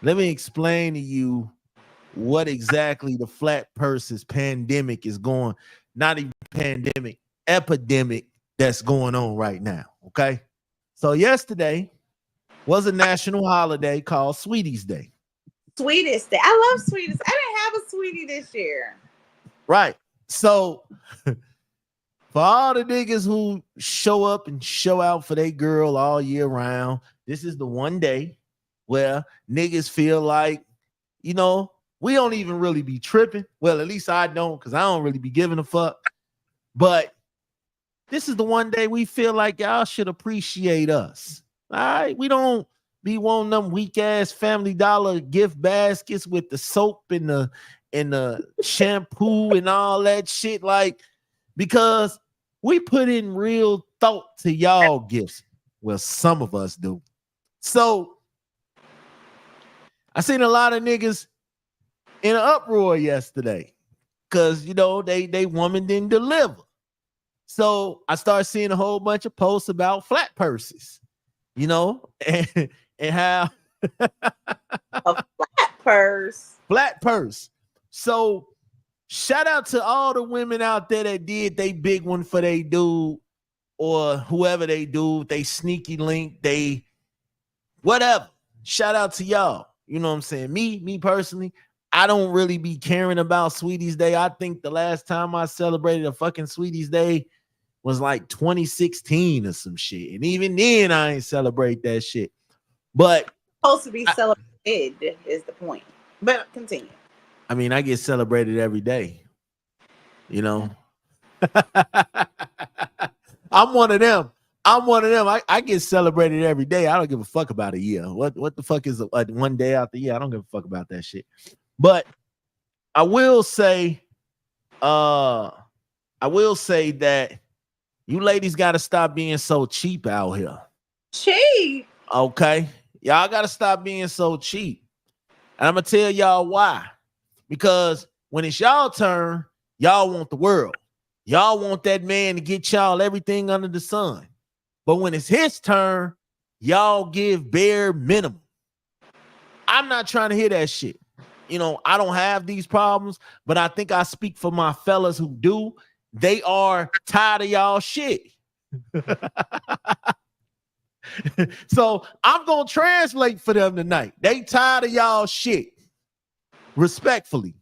Let me explain to you what exactly the flat purses pandemic is going, not even pandemic, epidemic that's going on right now. Okay. So yesterday was a national holiday called Sweeties Day. Sweetest day. I love sweetest. I didn't have a sweetie this year. Right. So for all the niggas who show up and show out for their girl all year round, this is the one day where niggas feel like, you know, we don't even really be tripping. Well, at least I don't, because I don't really be giving a fuck. But this is the one day we feel like y'all should appreciate us. All right. We don't be wanting them weak ass Family Dollar gift baskets with the soap and the shampoo and all that shit. Like, because we put in real thought to y'all gifts. Well, some of us do. So I seen a lot of niggas in an uproar yesterday because they woman didn't deliver. So I started seeing a whole bunch of posts about flat purses, and how A flat purse. flat purse. So shout out to all the women out there that did they big one for they dude or whoever they do, they sneaky link, they whatever. Shout out to y'all. You know what I'm saying? Me personally, I don't really be caring about Sweeties Day. I think the last time I celebrated a fucking Sweeties Day was like 2016 or some shit. And even then, I ain't celebrate that shit. But Supposed to be celebrated is the point. But continue. I mean, I get celebrated every day. You know, I'm one of them. I get celebrated every day. I don't give a fuck about a year. What the fuck is one day out the year? I don't give a fuck about that shit. But I will say, that you ladies got to stop being so cheap out here. Cheap. Okay, y'all got to stop being so cheap. And I'm gonna tell y'all why. Because when it's y'all turn, y'all want the world. Y'all want that man to get y'all everything under the sun. But when it's his turn, y'all give bare minimum. I'm not trying to hear that shit. I don't have these problems, but I think I speak for my fellas who do. They are tired of y'all shit. So I'm going to translate for them tonight. They tired of y'all shit. Respectfully.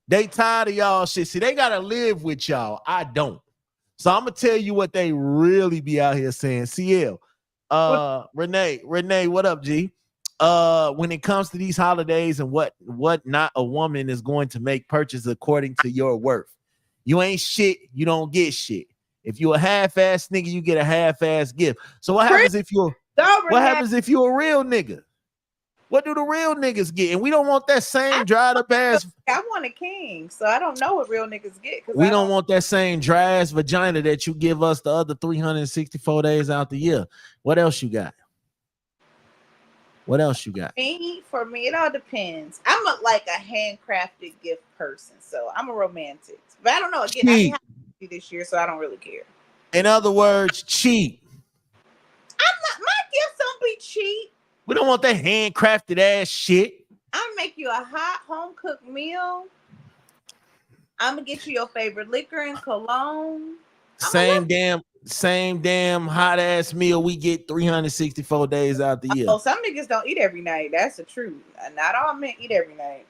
They tired of y'all shit. See, they got to live with y'all. I don't. So I'm going to tell you what they really be out here saying. CL, Renee, what up, G? When it comes to these holidays and what not a woman is going to make purchase according to your worth. You ain't shit, you don't get shit. If you a half-ass nigga, you get a half-ass gift. So what happens if you're a real nigga? What do the real niggas get? And we don't want that same dried up ass. I want a king, so I don't know what real niggas get. We don't want that same dry ass vagina that you give us the other 364 days out the year. What else you got? What else you got? For me, it all depends. I'm like a handcrafted gift person, so I'm a romantic. But I don't know. Again, I didn't have this year, so I don't really care. In other words, cheap. I'm not. My gifts don't be cheap. We don't want that handcrafted ass shit. I'm gonna make you a hot home cooked meal. I'm gonna get you your favorite liquor and cologne. Same damn hot ass meal we get 364 days out the year. Oh, some niggas don't eat every night. That's the truth. Not all men eat every night.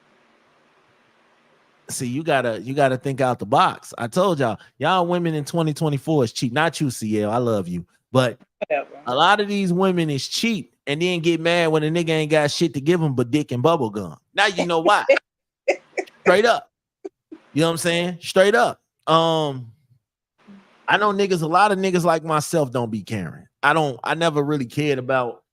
See, you gotta think out the box. I told y'all women in 2024 is cheap. Not you, CL. I love you, but whatever. A lot of these women is cheap and then get mad when a nigga ain't got shit to give them but dick and bubble gum. Now you know why. Straight up. You know what I'm saying? Straight up. I know niggas, a lot of niggas like myself don't be caring. I never really cared about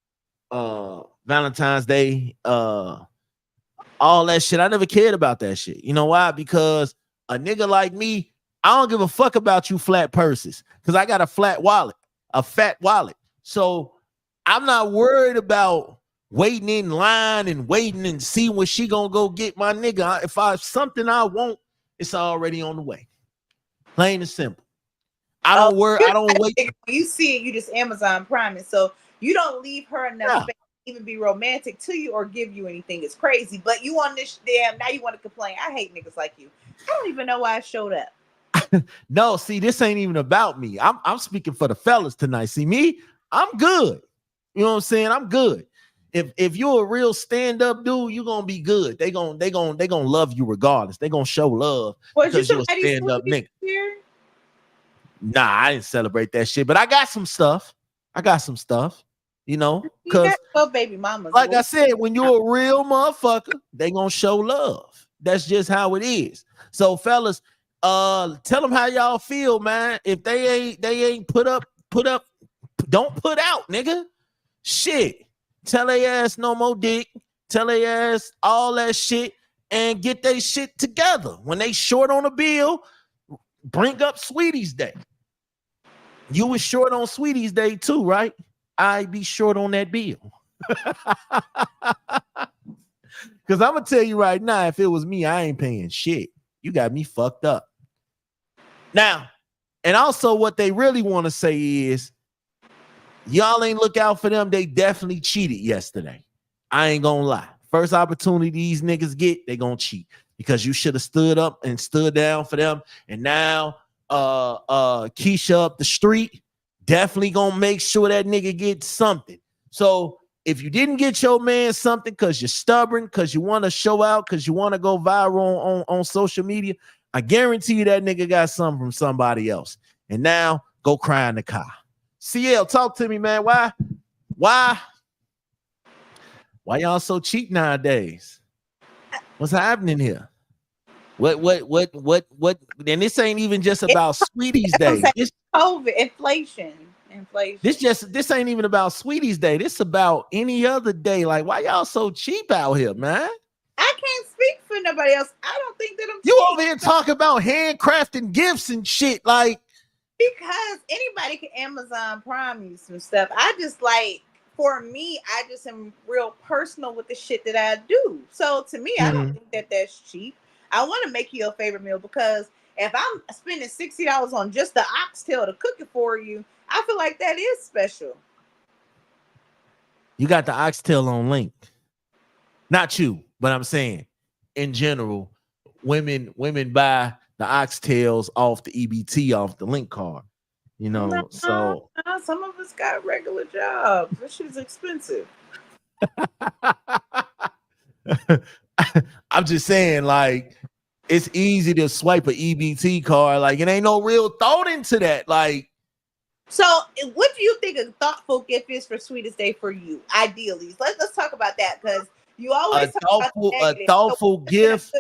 Valentine's Day, all that shit. I never cared about that shit. You know why? Because a nigga like me, I don't give a fuck about you flat purses because I got a fat wallet. So I'm not worried about waiting in line and waiting and see when she gonna go get my nigga. If something I want, it's already on the way. Plain and simple. I don't worry. I don't wait. When you see it, you just Amazon Prime it. So you don't leave her enough space even be romantic to you or give you anything. It's crazy. But you on this damn now you want to complain. I hate niggas like you. I don't even know why I showed up. No, see, this ain't even about me. I'm speaking for the fellas tonight. See me, I'm good. You know what I'm saying? I'm good. If you're a real stand-up dude, you're gonna be good. They gonna love you regardless. They gonna show love Was you because you're a somebody's stand-up sweetie nigga. here? Nah, I didn't celebrate that shit, but I got some stuff. You know, You because got no baby mamas. like I said, when you're a real motherfucker, they gonna show love. That's just how it is. So, fellas, tell them how y'all feel, man. If they ain't put up, don't put out, nigga. Shit. Tell they ass no more dick. Tell they ass all that shit and get they shit together. When they short on a bill, bring up Sweetie's Day. You was short on Sweetie's Day too, right? I be short on that bill. Because I'm gonna tell you right now, if it was me, I ain't paying shit. You got me fucked up. Now, and also what they really want to say is, y'all ain't look out for them. They definitely cheated yesterday. I ain't gonna lie. First opportunity these niggas get, they gonna cheat because you should have stood up and stood down for them. And now Keisha up the street definitely gonna make sure that nigga gets something. So if you didn't get your man something because you're stubborn, because you want to show out, because you want to go viral on social media, I guarantee you that nigga got something from somebody else. And now go cry in the car. CL, talk to me, man. Why y'all so cheap nowadays? What's happening here? What? And this ain't even just about Sweetie's Day. This COVID, inflation. This ain't even about Sweetie's Day. This about any other day. Like, why y'all so cheap out here, man? I can't speak for nobody else. I don't think that I'm you cheap. over here talking about handcrafting gifts and shit. Like, because anybody can Amazon Prime you some stuff. I just like, for me, I just am real personal with the shit that I do. So to me, I don't think that that's cheap. I want to make you a favorite meal because if I'm spending $60 on just the oxtail to cook it for you, I feel like that is special. You got the oxtail on link. Not you, but I'm saying in general, women buy the oxtails off the EBT, off the link card. You know, so some of us got regular jobs. This shit's expensive. I'm just saying, like, it's easy to swipe an EBT card. Like, it ain't no real thought into that. Like, so what do you think a thoughtful gift is for Sweetest Day for you? Ideally, let's talk about that because you always a thoughtful gift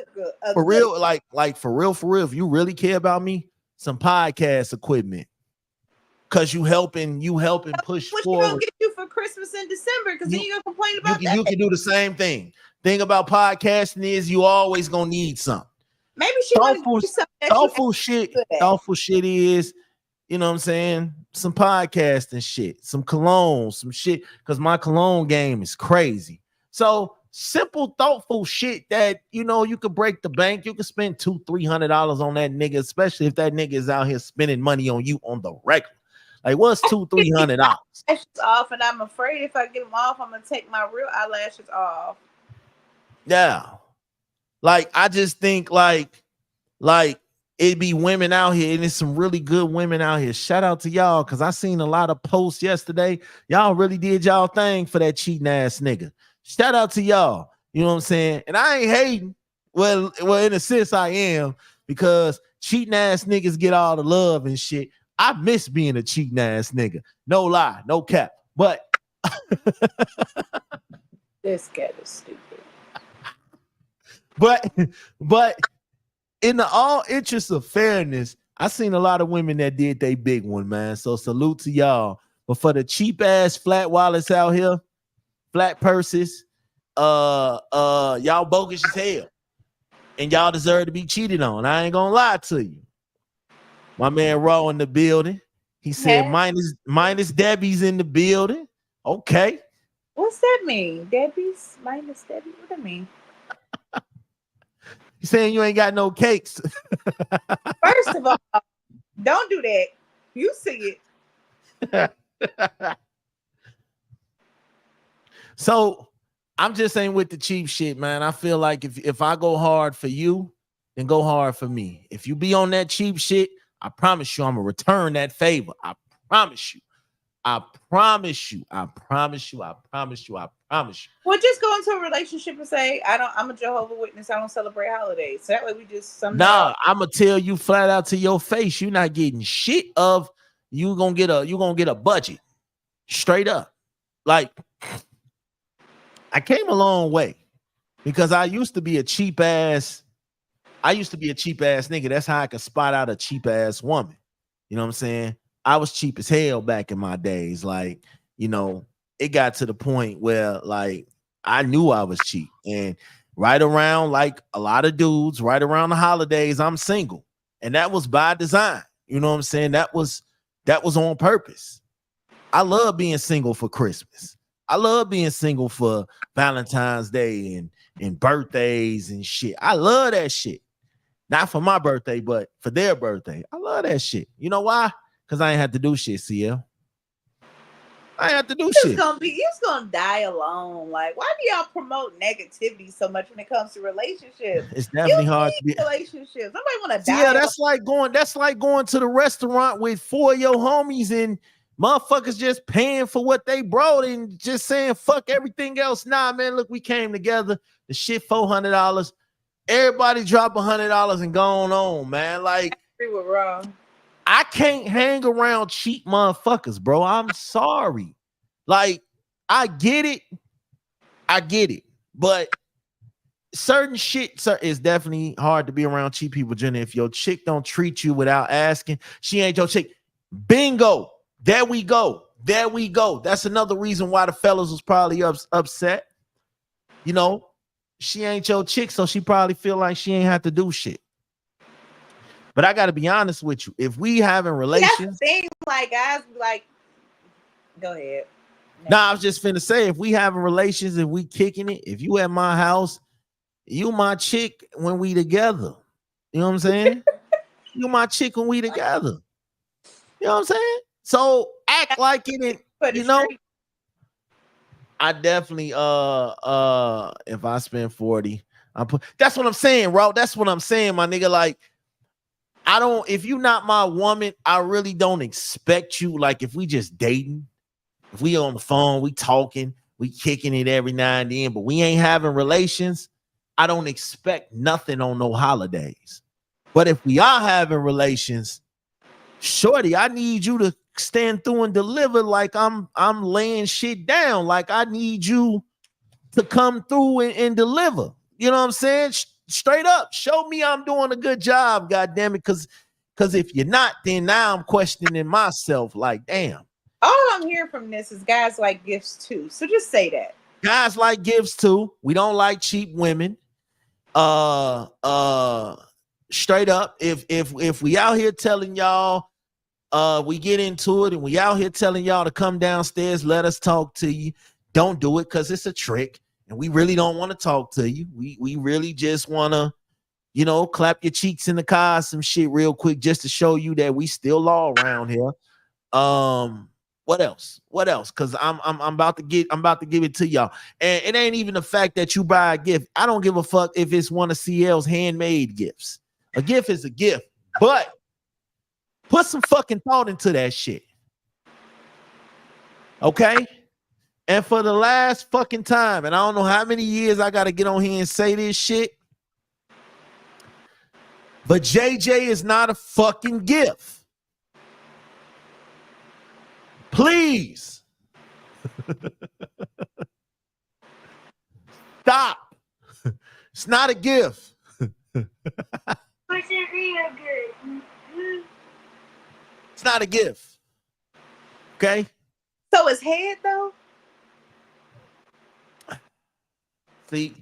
for real. Like for real. If you really care about me, some podcast equipment. Cause you helping push what forward. What gonna get you for Christmas in December? Because then you're gonna complain about that. You can do the same thing. Thing about podcasting is you always gonna need something. Maybe she thoughtful shit. Thoughtful shit is, you know what I'm saying? Some podcasting shit, some cologne, some shit. Cause my cologne game is crazy. So simple, thoughtful shit that you know you could break the bank. You could spend $200-$300 on that nigga, especially if that nigga is out here spending money on you on the regular. Like, what's $200-$300? Eyelashes off, and I'm afraid if I get them off, I'm gonna take my real eyelashes off. Yeah, like I just think like it be women out here, and there's some really good women out here. Shout out to y'all, cause I seen a lot of posts yesterday. Y'all really did y'all thing for that cheating ass nigga. Shout out to y'all. You know what I'm saying? And I ain't hating. Well, in a sense, I am, because cheating ass niggas get all the love and shit. I miss being a cheating ass nigga. No lie, no cap. But this cat is stupid. But in the all interest of fairness, I seen a lot of women that did they big one, man. So salute to y'all. But for the cheap ass flat wallets out here, flat purses, y'all bogus as hell. And y'all deserve to be cheated on. I ain't gonna lie to you. My man Raw in the building. He said minus Debbie's in the building. Okay. What's that mean? Debbie's minus Debbie? What that mean? You saying you ain't got no cakes? First of all, don't do that. You see it. So I'm just saying with the cheap shit, man. I feel like if I go hard for you, then go hard for me. If you be on that cheap shit, I promise you I'm gonna return that favor. I promise you. I promise you. I promise you. I promise you. I promise you. Well, just go into a relationship and say, I'm a Jehovah's Witness. I don't celebrate holidays. So that way we just sum that Nah, up. I'm gonna tell you flat out to your face, you're not getting shit of you gonna get a budget. Straight up. Like I came a long way because I used to be a cheap ass nigga. That's how I could spot out a cheap ass woman. You know what I'm saying? I was cheap as hell back in my days. Like, you know, it got to the point where like I knew I was cheap. And right around like a lot of dudes, right around the holidays, I'm single. And that was by design. You know what I'm saying? That was on purpose. I love being single for Christmas. I love being single for Valentine's Day and birthdays and shit. I love that shit. Not for my birthday, but for their birthday. I love that shit. You know why? Because I ain't had to do shit, CL. I ain't have to do shit. You're just gonna die alone. Like, why do y'all promote negativity so much when it comes to relationships? It's definitely hard to be relationships. Nobody want to die. Yeah, that's like going to the restaurant with 4 of your homies and motherfuckers just paying for what they brought and just saying fuck everything else. Nah, man, look, we came together. The shit $400. Everybody drop $100 and gone on, man. Like, I agree with Ron. I can't hang around cheap motherfuckers, bro. I'm sorry. Like, I get it. But certain shit is definitely hard to be around cheap people, Jenny. If your chick don't treat you without asking, she ain't your chick. Bingo. There we go. That's another reason why the fellas was probably upset. You know, she ain't your chick, so she probably feel like she ain't have to do shit. But I got to be honest with you. If we having relations, that's the thing, like guys, like, go ahead. Nah, I was just finna say, if we having relations and we kicking it, if you at my house, you my chick when we together. You know what I'm saying? You my chick when we together. You know what I'm saying? So act like it and you know. I definitely if I spend 40, that's what I'm saying, bro. That's what I'm saying, my nigga. Like, if you not my woman, I really don't expect you. Like, if we just dating, if we on the phone, we talking, we kicking it every now and then, but we ain't having relations, I don't expect nothing on no holidays. But if we are having relations, shorty, I need you to stand through and deliver like I'm laying shit down. Like, I need you to come through and deliver. You know what I'm saying? Straight up, show me I'm doing a good job, goddamn it. Because if you're not, then now I'm questioning myself. Like, damn. All I'm hearing from this is guys like gifts too. So just say that. Guys like gifts too. We don't like cheap women. Straight up. If we out here telling y'all, we get into it and we out here telling y'all to come downstairs, let us talk to you. Don't do it because it's a trick. And we really don't want to talk to you. We really just want to, you know, clap your cheeks in the car, some shit real quick just to show you that we still law around here. What else? Because I'm about to give it to y'all. And it ain't even the fact that you buy a gift. I don't give a fuck if it's one of CL's handmade gifts. A gift is a gift, but put some fucking thought into that shit. Okay? And for the last fucking time, and I don't know how many years I got to get on here and say this shit, but JJ is not a fucking gift. Please. Stop. It's not a gift. It's not a gift. Okay? So is head though? See,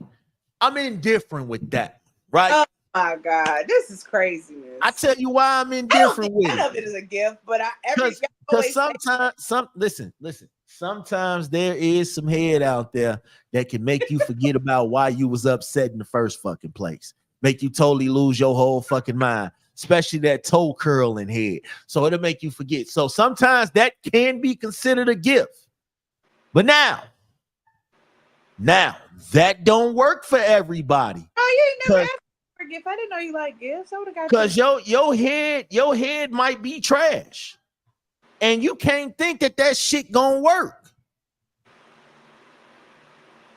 I'm indifferent with that, right? Oh my God, this is craziness. I tell you why I'm indifferent with it. None of it is a gift, but because sometimes there is some head out there that can make you forget about why you was upset in the first fucking place. Make you totally lose your whole fucking mind, especially that toe curling head. So it'll make you forget. So sometimes that can be considered a gift. But now, Now that don't work for everybody. Oh, you ain't never asked for a gift. I didn't know you like gifts. I would have got Because your head might be trash. And you can't think that shit gonna work.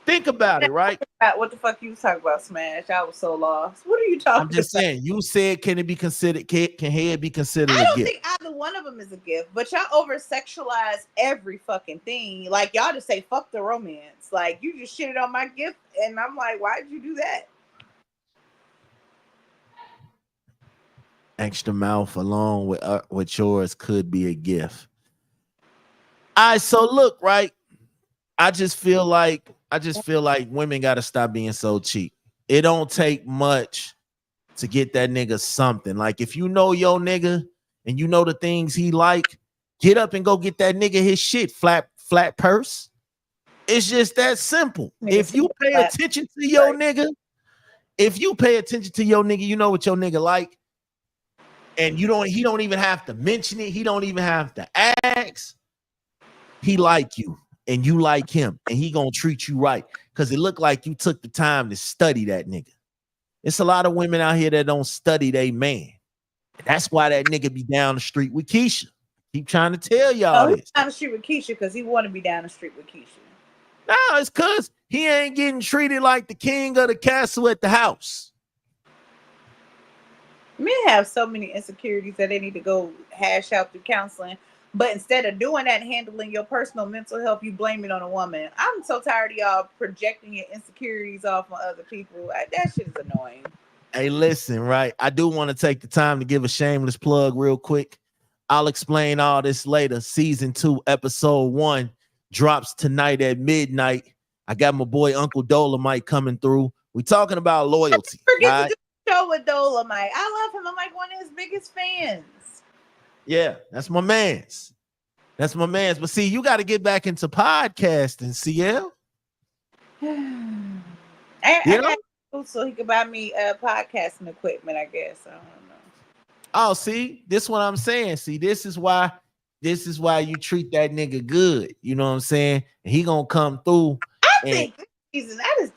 Think about it, right? What the fuck you was talking about, Smash? I was so lost. What are you talking about? I'm just saying, you said, can it be considered, can head be considered I a don't gift? think either one of them is a gift, but y'all over sexualize every fucking thing. Like y'all just say fuck the romance. Like you just shitted on my gift, and I'm like, why did you do that? Extra mouth along with yours could be a gift. All right, so look, right? I just feel like women got to stop being so cheap. It don't take much to get that nigga something. Like if you know your nigga and you know the things he like, get up and go get that nigga his shit. Flat purse. It's just that simple. If you pay attention to your nigga, you know what your nigga like. And he don't even have to mention it. He don't even have to ask. He like you and you like him, and he gonna treat you right because it looked like you took the time to study that nigga. It's a lot of women out here that don't study they man. That's why that nigga be down the street with Keisha. Keep trying to tell y'all this. Down the street with Keisha because he want to be down the street with Keisha. No, it's because he ain't getting treated like the king of the castle at the house. Men have so many insecurities that they need to go hash out through counseling. But instead of doing that and handling your personal mental health, you blame it on a woman. I'm so tired of y'all projecting your insecurities off on other people. That shit is annoying. Hey, listen, right? I do want to take the time to give a shameless plug real quick. I'll explain all this later. Season 2, episode 1 drops tonight at midnight. I got my boy Uncle Dolomite coming through. We're talking about loyalty. Forget to do a show with Dolomite. I love him. I'm like one of his biggest fans. Yeah, that's my man's. That's my man's. But see, you got to get back into podcasting, CL. I so he could buy me podcasting equipment, I guess. I don't know. Oh, see, this is what I'm saying. See, this is why you treat that nigga good. You know what I'm saying? And he gonna come through. I think this season, I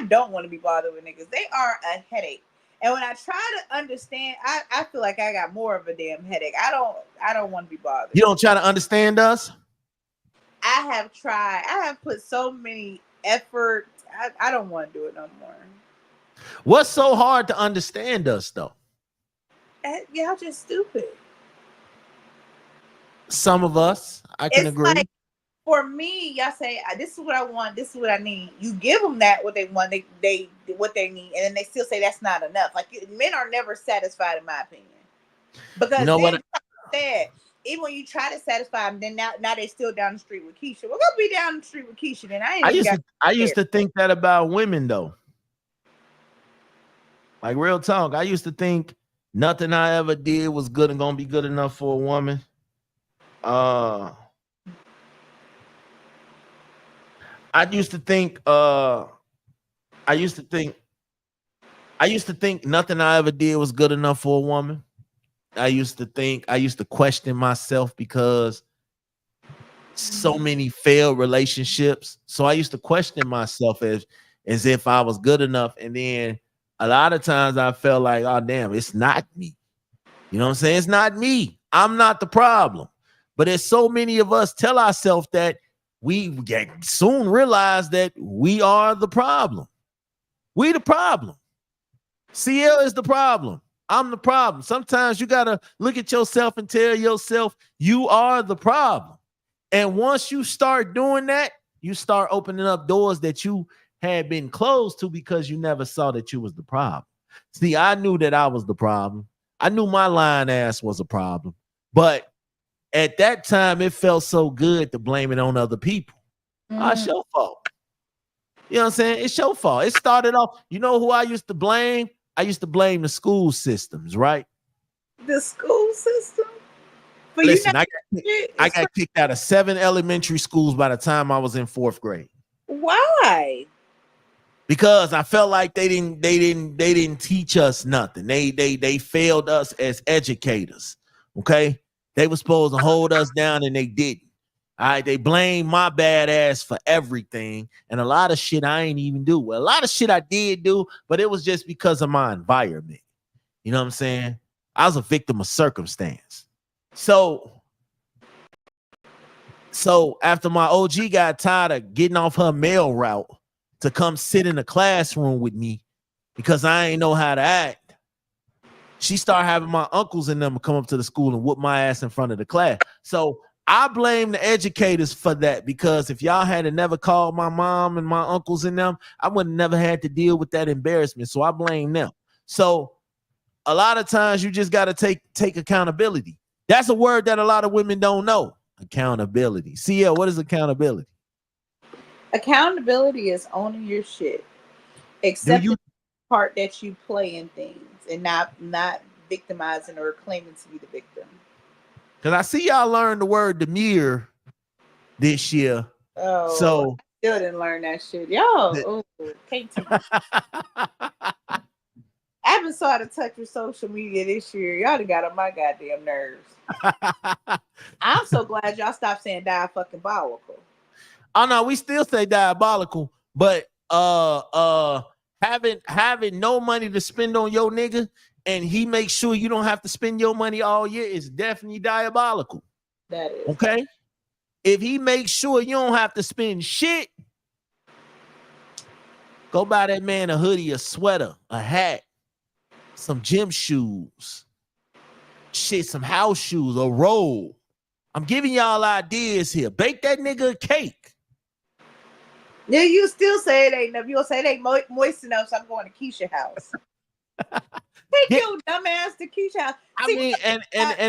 don't want to be bothered with niggas. They are a headache. And when I try to understand, I feel like I got more of a damn headache. I don't want to be bothered. You don't try to understand us? I have tried. I have put so many effort. I don't want to do it no more. What's so hard to understand us though? Y'all just stupid. Some of us, I can agree. Like, for me, y'all say this is what I want, this is what I need. You give them that what they want, they what they need, and then they still say that's not enough. Like men are never satisfied, in my opinion, because you know what? Even when you try to satisfy them, then now they still down the street with Keisha. We're gonna be down the street with Keisha. Then I used to think that about women though. Like real talk, I used to think nothing I ever did was good and gonna be good enough for a woman. I used to think nothing I ever did was good enough for a woman. I used to question myself because so many failed relationships. So I used to question myself as if I was good enough. And then a lot of times I felt like, oh damn, it's not me. You know what I'm saying? It's not me. I'm not the problem. But there's so many of us tell ourselves that we soon realize that we are the problem. We the problem. CL is the problem. I'm the problem. Sometimes you got to look at yourself and tell yourself you are the problem. And once you start doing that, you start opening up doors that you had been closed to because you never saw that you was the problem. See, I knew that I was the problem. I knew my lying ass was a problem. But at that time, it felt so good to blame it on other people. It's your fault. You know what I'm saying? It's your fault. It started off, you know who I used to blame? I used to blame the school systems, right? The school system? But listen, I got kicked out of 7 elementary schools by the time I was in 4th grade. Why? Because I felt like they didn't teach us nothing. They failed us as educators. Okay. They were supposed to hold us down and they didn't. All right, they blame my bad ass for everything, and a lot of shit I ain't even do. Well, a lot of shit I did do, but it was just because of my environment. You know what I'm saying? I was a victim of circumstance. So after my OG got tired of getting off her mail route to come sit in the classroom with me because I ain't know how to act, she started having my uncles and them come up to the school and whoop my ass in front of the class. So I blame the educators for that, because if y'all had never called my mom and my uncles and them, I would have never had to deal with that embarrassment. So I blame them. So a lot of times you just got to take accountability. That's a word that a lot of women don't know. Accountability. CL, what is accountability? Accountability is owning your shit, Do except you? the part that you play in things and not victimizing or claiming to be the victim. Because I see y'all learn the word demure this year. Oh, So I still didn't learn that shit. Yo, can't teach. I haven't saw the touch with social media this year. Y'all done got on my goddamn nerves. I'm so glad y'all stopped saying diabolical. Oh no, we still say diabolical, but having no money to spend on your nigga, and he makes sure you don't have to spend your money all year, is definitely diabolical. That is okay. If he makes sure you don't have to spend shit, go buy that man a hoodie, a sweater, a hat, some gym shoes, shit, some house shoes, a roll. I'm giving y'all ideas here. Bake that nigga a cake. Yeah, you still say it ain't enough. You'll say it ain't moist enough, so I'm going to Keisha's house. Take your dumb ass to Keisha's house. I See, mean, and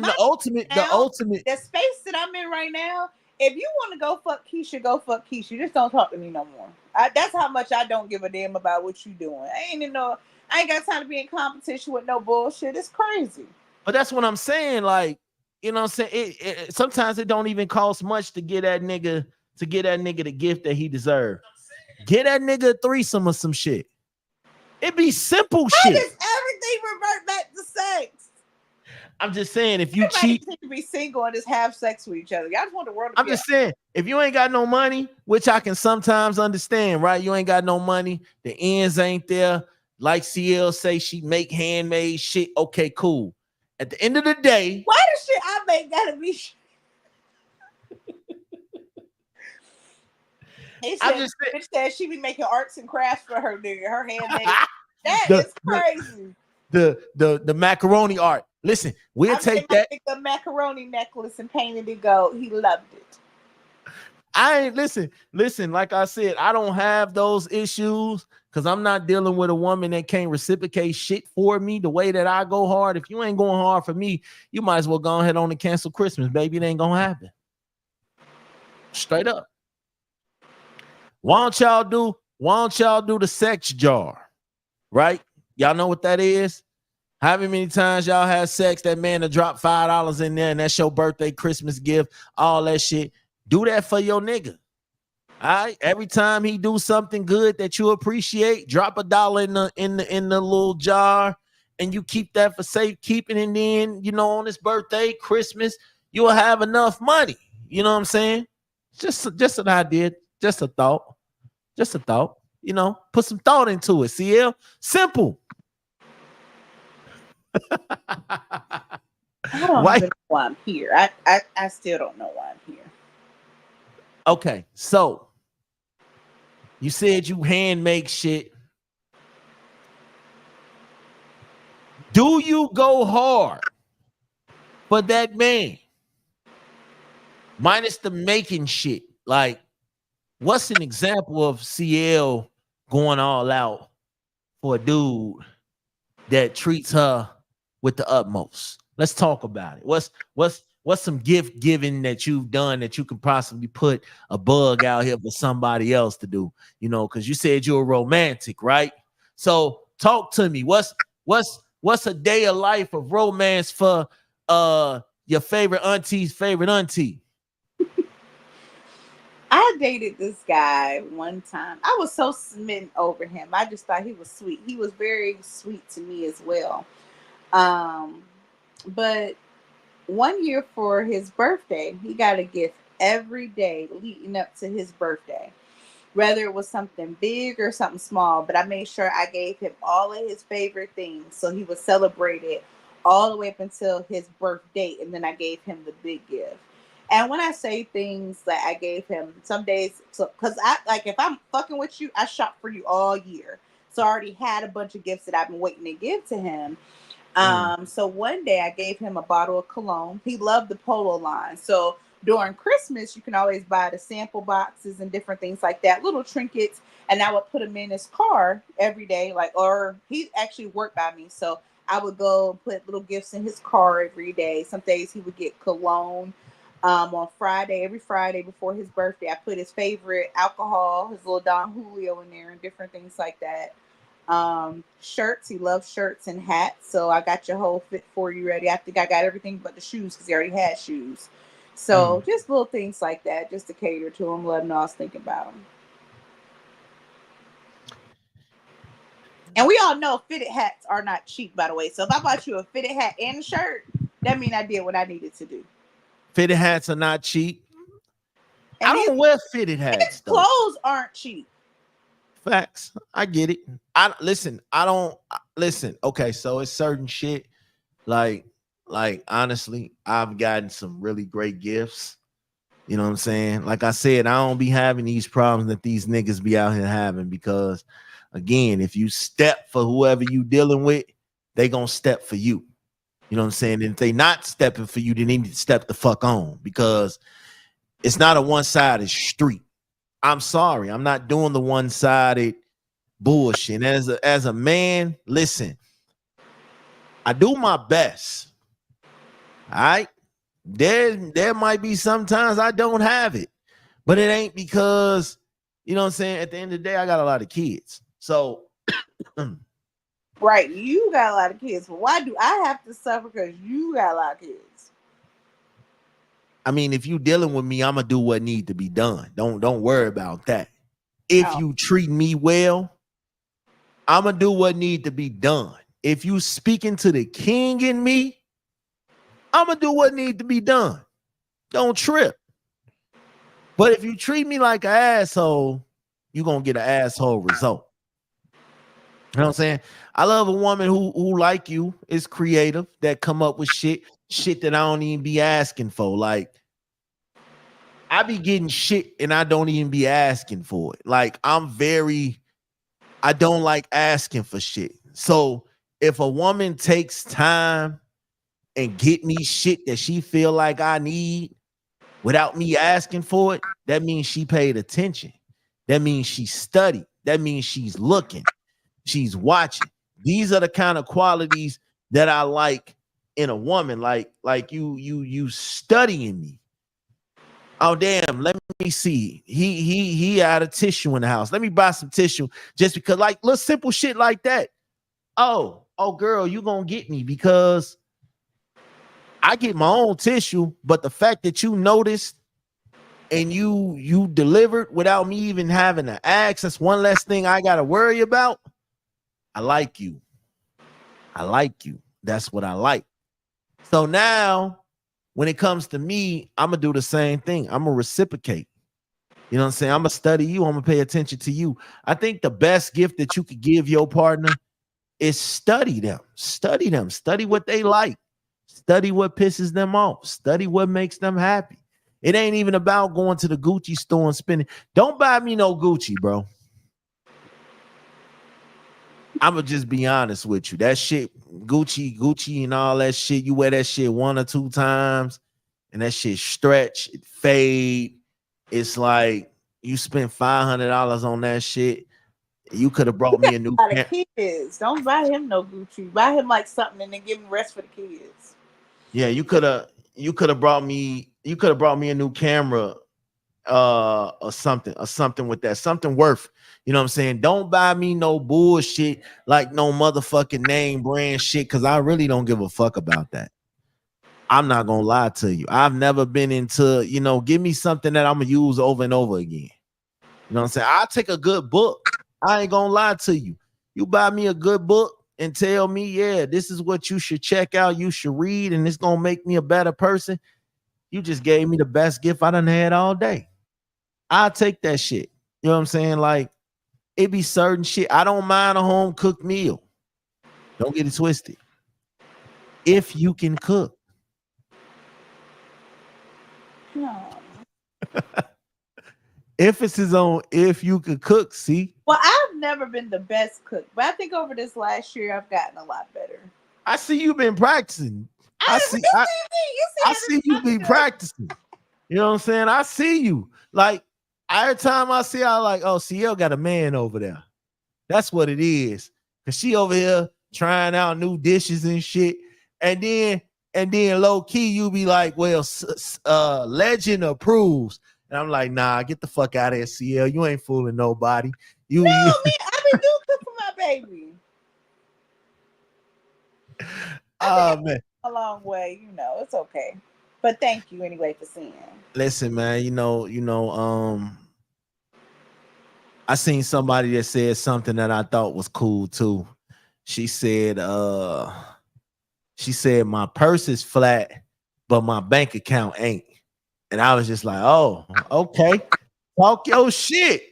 the ultimate, the space that I'm in right now. If you want to go fuck Keisha, go fuck Keisha. Just don't talk to me no more. That's how much I don't give a damn about what you doing. I ain't got time to be in competition with no bullshit. It's crazy. But that's what I'm saying. Like, you know what I'm saying? Sometimes it don't even cost much to get that nigga the gift that he deserves. Get that nigga a threesome or some shit. It be simple shit. Does everything revert back to sex? I'm just saying, if you Everybody cheat, to be single and just have sex with each other. Y'all just want the world to I'm just saying, if you ain't got no money, which I can sometimes understand, right? You ain't got no money, the ends ain't there. Like CL say, she make handmade shit. Okay, cool. At the end of the day, why the shit I make gotta be? Bitch said she be making arts and crafts for her nigga, her handmade. That is crazy. The macaroni art. Listen, we'll take that. The macaroni necklace and painted it gold. He loved it. I ain't listen. Like I said, I don't have those issues because I'm not dealing with a woman that can't reciprocate shit for me the way that I go hard. If you ain't going hard for me, you might as well go ahead on and cancel Christmas, baby. It ain't gonna happen. Straight up. Why don't y'all do the sex jar? Right? Y'all know what that is? How many times y'all had sex, that man to drop $5 in there and that's your birthday, Christmas gift, all that shit. Do that for your nigga. All right. Every time he do something good that you appreciate, drop $1 in the little jar, and you keep that for safekeeping. And then, on his birthday, Christmas, you'll have enough money. You know what I'm saying? Just an idea, just a thought. Put some thought into it. CL, simple. I don't even know why I'm here. I still don't know why I'm here. Okay, so you said you hand make shit. Do you go hard for that man? Minus the making shit. Like, what's an example of CL going all out for a dude that treats her with the utmost? Let's talk about it. What's some gift giving that you've done that you can possibly put a bug out here for somebody else to do? Because you said you're a romantic, right? So talk to me. What's a day of life of romance for your favorite auntie's favorite auntie? I dated this guy one time. I was so smitten over him. I just thought he was sweet. He was very sweet to me as well. But one year for his birthday, he got a gift every day leading up to his birthday, whether it was something big or something small. But I made sure I gave him all of his favorite things so he would celebrate it all the way up until his birth date. And then I gave him the big gift. And when I say things that I gave him, some days, so because I like if I'm fucking with you, I shop for you all year. So I already had a bunch of gifts that I've been waiting to give to him. Mm, So one day I gave him a bottle of cologne. He loved the Polo line. So during Christmas, you can always buy the sample boxes and different things like that, little trinkets. And I would put him in his car every day, like, or he actually worked by me. So I would go and put little gifts in his car every day. Some days he would get cologne. On Friday, every Friday before his birthday, I put his favorite alcohol, his little Don Julio in there and different things like that. Shirts, he loves shirts and hats, so I got your whole fit for you ready. I think I got everything but the shoes because he already had shoes. So mm. just little things like that, just to cater to him, let him know I was thinking about him. And we all know fitted hats are not cheap, by the way. So if I bought you a fitted hat and a shirt, that means I did what I needed to do. Fitted hats are not cheap. I And don't wear fitted hats his though. clothes aren't cheap. Facts. I get it. I listen. I don't listen. Okay, so it's certain shit. Like, honestly, I've gotten some really great gifts. You know what I'm saying? Like I said, I don't be having these problems that these niggas be out here having because, again, if you step for whoever you dealing with, they gonna step for you. You know what I'm saying? And if they not stepping for you, then they need to step the fuck on because it's not a one-sided street. I'm sorry, I'm not doing the one-sided bullshit. And as a man, listen, I do my best. All right. There might be sometimes I don't have it, but it ain't because you know what I'm saying. At the end of the day, I got a lot of kids, so Right, you got a lot of kids, but why do I have to suffer because you got a lot of kids? I mean, if you dealing with me, I'm gonna do what need to be done. Don't worry about that. If Oh, you treat me well, I'm gonna do what need to be done. If you speaking to the king in me, I'm gonna do what need to be done. Don't trip. But if you treat me like an asshole, you're gonna get an asshole result. You know what I'm saying? I love a woman who like you is creative, that come up with shit that I don't even be asking for. Like I be getting shit and I don't even be asking for it. Like I don't like asking for shit. So if a woman takes time and get me shit that she feel like I need without me asking for it, that means she paid attention. That means she studied. That means she's looking. She's watching. These are the kind of qualities that I like in a woman. Like you studying me. Oh damn, let me see. He had a tissue in the house. Let me buy some tissue just because, like, little simple shit like that. Oh girl, you gonna get me because I get my own tissue, but the fact that you noticed and you delivered without me even having to ask, that's one less thing I gotta worry about. I like you. I like you. That's what I like. So now, when it comes to me, I'm gonna do the same thing. I'm gonna reciprocate. You know what I'm saying? I'm gonna study you. I'm gonna pay attention to you. I think the best gift that you could give your partner is study them. Study them. Study what they like. Study what pisses them off. Study what makes them happy. It ain't even about going to the Gucci store and spending. Don't buy me no Gucci, bro. I'm gonna just be honest with you. That shit, Gucci, and all that shit. You wear that shit one or two times, and that shit stretch, it fade. It's like you spent $500 on that shit. You could have brought me a new a lot of camera. kids. Don't buy him no Gucci. Buy him like something and then give him rest for the kids. Yeah, you could have brought me a new camera or something with that, something worth, you know what I'm saying? Don't buy me no bullshit like no motherfucking name brand shit, because I really don't give a fuck about that. I'm not gonna lie to you. I've never been into, give me something that I'm gonna use over and over again. You know what I'm saying? I'll take a good book. I ain't gonna lie to you. You buy me a good book and tell me, yeah, this is what you should check out, you should read, and it's gonna make me a better person. You just gave me the best gift I done had all day. I'll take that shit. You know what I'm saying? Like, it be certain shit. I don't mind a home cooked meal. Don't get it twisted. If you can cook. No. Emphasis on if you could cook, see? Well, I've never been the best cook, but I think over this last year I've gotten a lot better. I see you been practicing. I I, see you I, see me. You see I see you be every time. practicing. You know what I'm saying? I see you. Like every time I see, I like, oh, CL got a man over there. That's what it is. Cause she over here trying out new dishes and shit. And then low key, you be like, well, legend approves. And I'm like, nah, get the fuck out of here, CL. You ain't fooling nobody. No, You man, I been doing cook for my baby. I think oh I've man. come a long way. It's okay. But thank you anyway for seeing. Listen, man, I seen somebody that said something that I thought was cool too. She said, my purse is flat, but my bank account ain't. And I was just like, oh, okay. Talk your shit.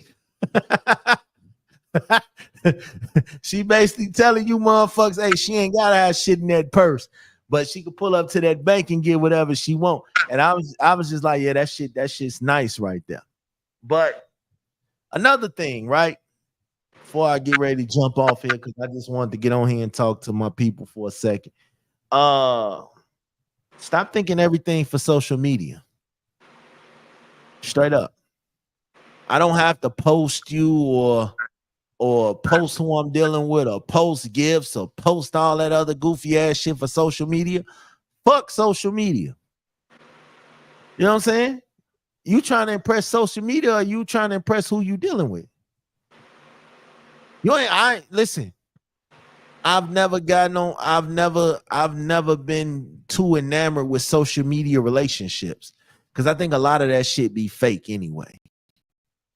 She basically telling you motherfuckers, hey, she ain't gotta have shit in that purse, but she could pull up to that bank and get whatever she want. And I was just like, yeah, that shit's nice right there. But another thing, right? Before I get ready to jump off here, because I just wanted to get on here and talk to my people for a second. Stop thinking everything for social media. Straight up. I don't have to post you or post who I'm dealing with or post gifts or post all that other goofy ass shit for social media. Fuck social media. You know what I'm saying? You trying to impress social media or you trying to impress who you dealing with? Listen. I've never been too enamored with social media relationships because I think a lot of that shit be fake anyway.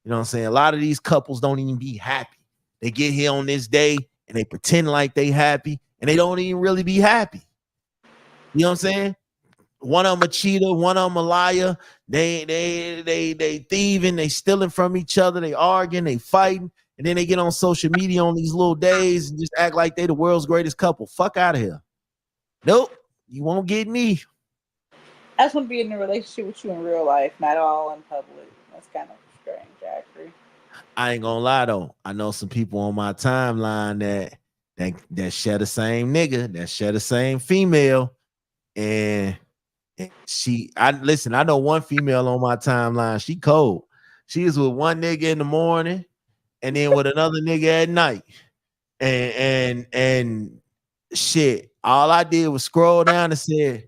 You know what I'm saying? A lot of these couples don't even be happy. They get here on this day and they pretend like they happy and they don't even really be happy. You know what I'm saying? One of them a cheater, one of them a liar. They thieving, they stealing from each other, they arguing, they fighting, and then they get on social media on these little days and just act like they the world's greatest couple. Fuck out of here. Nope, you won't get me. I just want to be in a relationship with you in real life, not all in public. That's kind of strange, I agree. I ain't gonna lie though. I know some people on my timeline that share the same nigga, that share the same female, and I know one female on my timeline. She cold. She is with one nigga in the morning and then with another nigga at night. And shit. All I did was scroll down and said,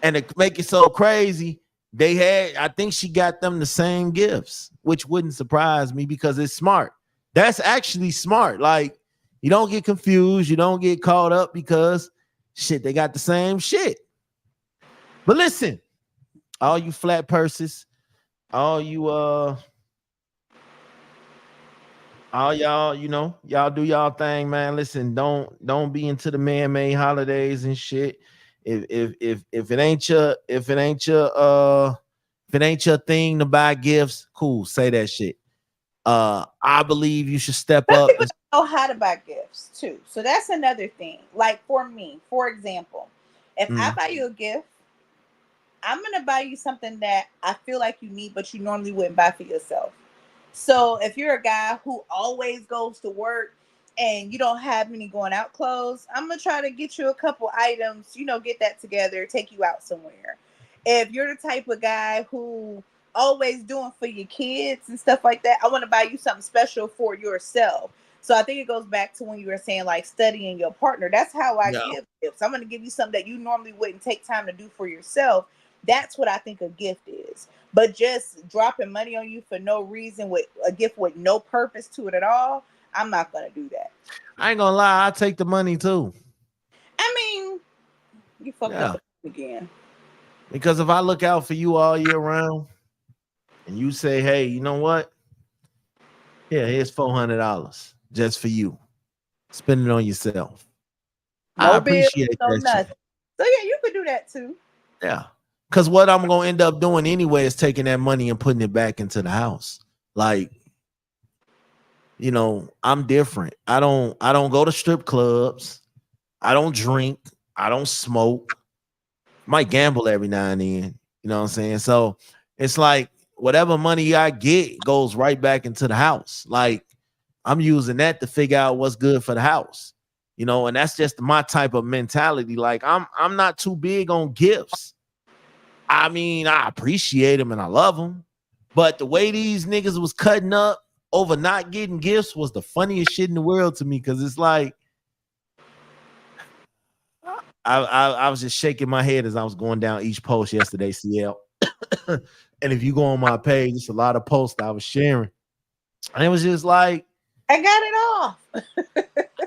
and to make it so crazy, I think she got them the same gifts, which wouldn't surprise me because it's smart. That's actually smart. Like, you don't get confused, you don't get caught up because shit, they got the same shit. But listen, all you flat purses, all you all y'all, y'all do y'all thing, man. Listen, don't be into the man-made holidays and shit. If it ain't your thing to buy gifts, cool, say that shit. I believe you should step But up people and don't know how to buy gifts too. So that's another thing. Like for me, for example, if I mm, buy you a gift, I'm gonna buy you something that I feel like you need, but you normally wouldn't buy for yourself. So if you're a guy who always goes to work and you don't have many going out clothes, I'm gonna try to get you a couple items, get that together, take you out somewhere. If you're the type of guy who always doing for your kids and stuff like that, I want to buy you something special for yourself. So I think it goes back to when you were saying like studying your partner. That's how I no. give gifts. I'm going to give you something that you normally wouldn't take time to do for yourself. That's what I think a gift is. But just dropping money on you for no reason with a gift with no purpose to it at all, I'm not going to do that. I ain't gonna lie, I take the money too. I mean, you fucked up Yeah. the again. Because if I look out for you all year round and you say, hey, you know what? Yeah, here's $400 just for you. Spend it on yourself. I No bills, appreciate no that shit. nothing. So yeah, you could do that too. Yeah. Because what I'm gonna end up doing anyway is taking that money and putting it back into the house. Like, I'm different. I don't go to strip clubs. I don't drink. I don't smoke. Might gamble every now and then. You know what I'm saying? So it's like whatever money I get goes right back into the house. Like I'm using that to figure out what's good for the house. And that's just my type of mentality. Like I'm not too big on gifts. I mean, I appreciate them and I love them, but the way these niggas was cutting up over not getting gifts was the funniest shit in the world to me, because it's like I was just shaking my head as I was going down each post yesterday, CL. And if you go on my page, it's a lot of posts I was sharing. And it was just like, I got it off.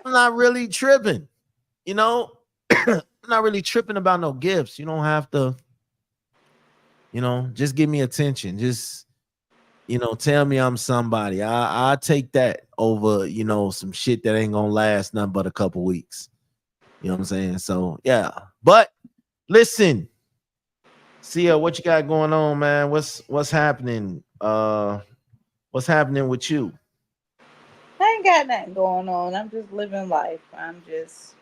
I'm not really tripping, I'm not really tripping about no gifts. You don't have to, just give me attention. Just, tell me I'm somebody. I take that over, some shit that ain't gonna last nothing but a couple weeks. You know what I'm saying? So yeah. But listen, Sia, what you got going on, man? What's happening? What's happening with you? I ain't got nothing going on. I'm just living life. I'm just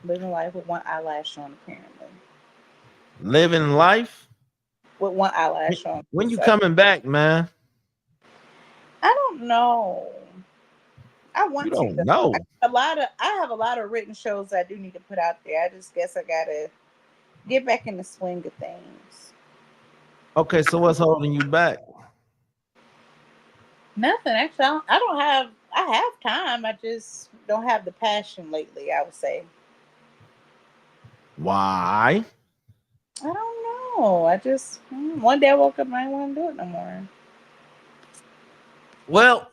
living life with one eyelash on, apparently. Living life? With one eyelash on. When you coming back, man? I don't know. I want You to. don't know. I have a lot of written shows I do need to put out there. I just guess I gotta get back in the swing of things. Okay, so what's holding you back? Nothing. Actually, I don't have. I have time. I just don't have the passion lately, I would say. Why? I don't know. I just one day I woke up and I didn't want to do it no more. Well,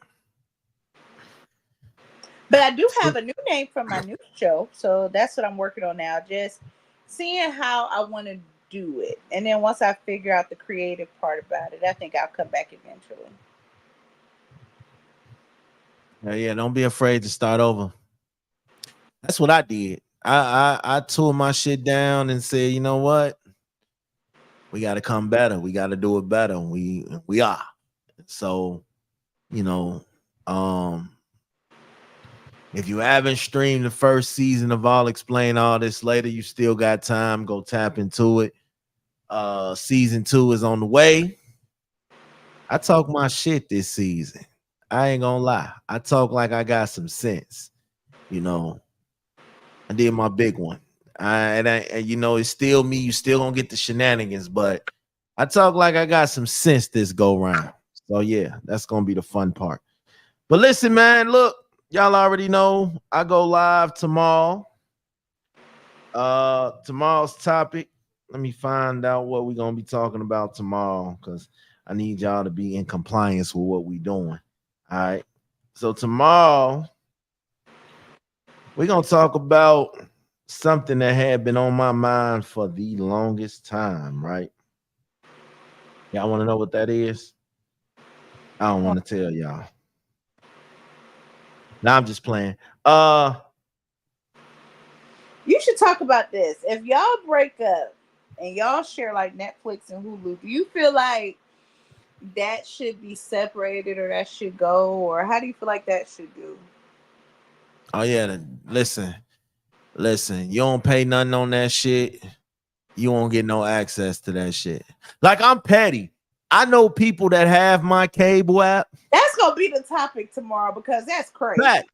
but I do have a new name for my new show, so that's what I'm working on now. Just seeing how I want to do it, and then once I figure out the creative part about it, I think I'll come back eventually. yeah, don't be afraid to start over. That's what I did. I tore my shit down and said, you know what? We got to come better. We got to do it better. We are. So, if you haven't streamed the first season of I'll Explain All This Later, you still got time. Go tap into it. Season 2 is on the way. I talk my shit this season. I ain't gonna lie. I talk like I got some sense. I did my big one. And it's still me. You still gonna get the shenanigans, but I talk like I got some sense this go round. So yeah, that's gonna be the fun part. But listen, man, look, y'all already know I go live tomorrow. Tomorrow's topic. Let me find out what we're gonna be talking about tomorrow, because I need y'all to be in compliance with what we're doing. All right. So tomorrow we're gonna talk about something that had been on my mind for the longest time, right? Y'all want to know what that is? I don't want to tell y'all. Now I'm just playing. You should talk about this. If y'all break up and y'all share like Netflix and Hulu, do you feel like that should be separated, or that should go, or how do you feel like that should do? Oh yeah, listen. You don't pay nothing on that shit, you won't get no access to that shit. Like, I'm petty. I know people that have my cable app. That's gonna be the topic tomorrow, because that's crazy. Fact.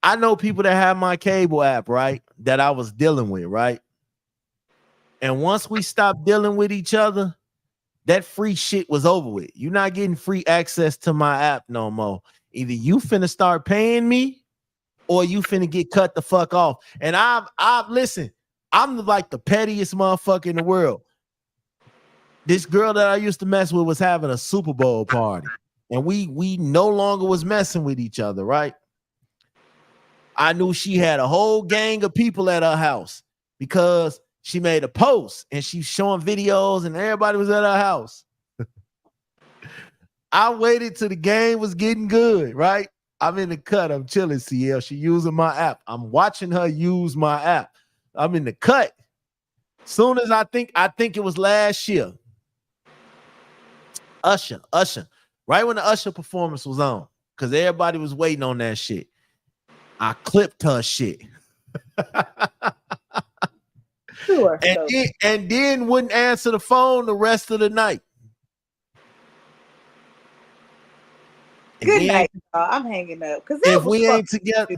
I know people that have my cable app, right? That I was dealing with, right? And once we stopped dealing with each other, that free shit was over with. You're not getting free access to my app no more. Either you finna start paying me, or you finna get cut the fuck off. And I've listen, I'm like the pettiest motherfucker in the world. This girl that I used to mess with was having a Super Bowl party, and we no longer was messing with each other, right? I knew she had a whole gang of people at her house because she made a post and she's showing videos and everybody was at her house. I waited till the game was getting good, right? I'm in the cut. I'm chilling, CL. She using my app. I'm watching her use my app. I'm in the cut. Soon as I think it was last year. Usher. Right when the Usher performance was on, because everybody was waiting on that shit. I clipped her shit. And then wouldn't answer the phone the rest of the night. Good night, y'all. I'm hanging up because if we ain't together,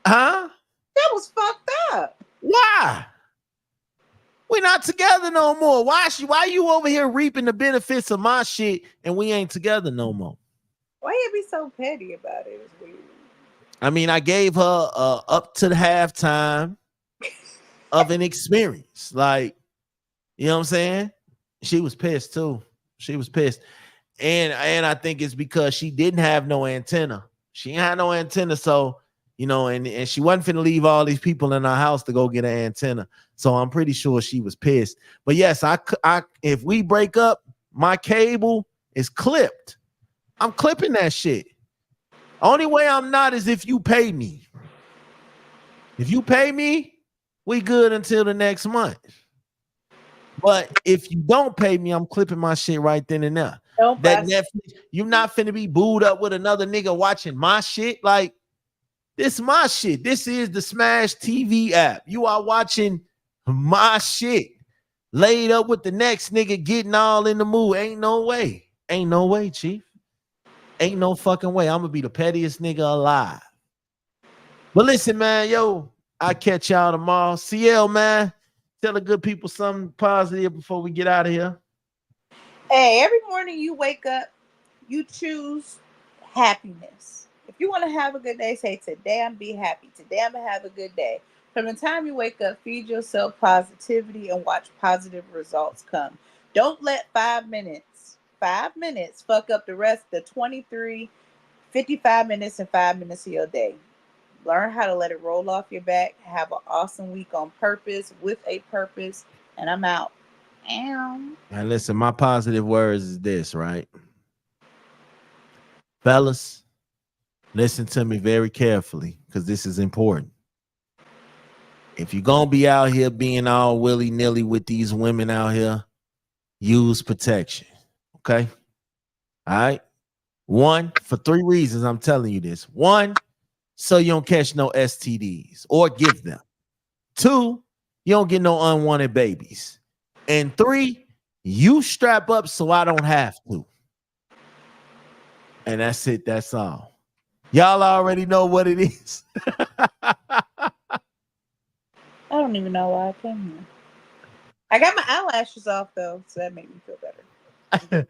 huh? That was fucked up. Why? We not together no more. Why you over here reaping the benefits of my shit and we ain't together no more? Why you be so petty about it? It's weird. I mean, I gave her up to the halftime of an experience. Like, you know what I'm saying? She was pissed too. She was pissed. And I think it's because she didn't have no antenna. She ain't had no antenna, so you know, and she wasn't finna leave all these people in our house to go get an antenna. So I'm pretty sure she was pissed. But yes, I if we break up, my cable is clipped. I'm clipping that shit. Only way I'm not is if you pay me. If you pay me, we good until the next month. But if you don't pay me, I'm clipping my shit right then and there. That Netflix, you're not finna be booed up with another nigga watching my shit. Like, this is my shit. This is the Smash TV app. You are watching my shit. Laid up with the next nigga getting all in the mood. Ain't no way. Ain't no way, Chief. Ain't no fucking way. I'm gonna be the pettiest nigga alive. But listen, man, yo, I'll catch y'all tomorrow. CL, man, tell the good people something positive before we get out of here. Hey, every morning you wake up, you choose happiness. If you want to have a good day, say, today I'm be happy. Today I'm going to have a good day. From the time you wake up, feed yourself positivity and watch positive results come. Don't let 5 minutes fuck up the rest of the 23, 55 minutes and 5 minutes of your day. Learn how to let it roll off your back. Have an awesome week on purpose, with a purpose. And I'm out. And listen, my positive words is this, right? Fellas, listen to me very carefully because this is important. If you're going to be out here being all willy-nilly with these women out here, use protection, okay? All right? One, for 3 reasons I'm telling you this. 1, so you don't catch no STDs or give them. 2, you don't get no unwanted babies. And 3, you strap up so I don't have to. And that's it. That's all. Y'all already know what it is. I don't even know why I came here. I got my eyelashes off though, so that made me feel better.